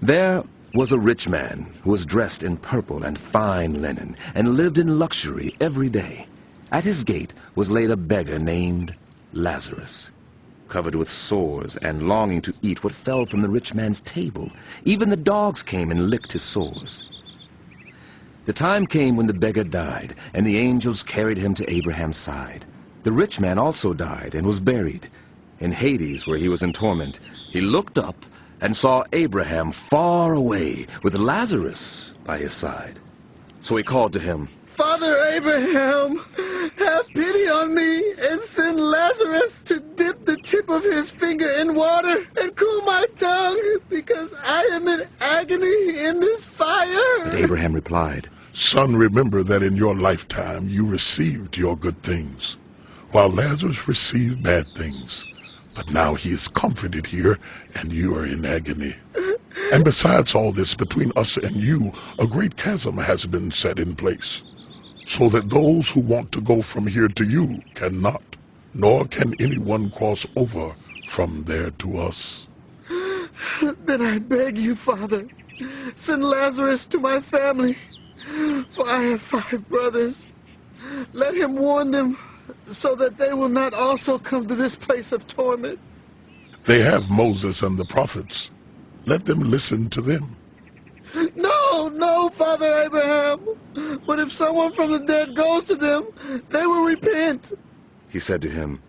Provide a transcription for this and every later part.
There was a rich man who was dressed in purple and fine linen and lived in luxury every day. At his gate was laid a beggar named Lazarus, covered with sores and longing to eat what fell from the rich man's table. Even the dogs came and licked his sores. The time came when the beggar died, and the angels carried him to Abraham's side. The rich man also died and was buried. In Hades, where he was in torment, he looked up and saw Abraham far away with Lazarus by his side. So he called to him, "Father Abraham, have pity on me and send Lazarus to dip the tip of his finger in water and cool my tongue, because I am in agony in this fire." But Abraham replied, "Son, remember that in your lifetime you received your good things, while Lazarus received bad things. But now he is comforted here, and you are in agony. And besides all this, between us and you, a great chasm has been set in place, so that those who want to go from here to you cannot, nor can anyone cross over from there to us." "Then I beg you, Father, send Lazarus to my family, for I have 5 brothers. Let him warn them, so that they will not also come to this place of torment." They have Moses and the prophets. Let them listen to them. No, Father Abraham. But if someone from the dead goes to them, they will repent." He said to him,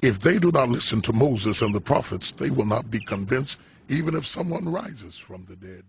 If they do not listen to Moses and the prophets, they will not be convinced, even if someone rises from the dead.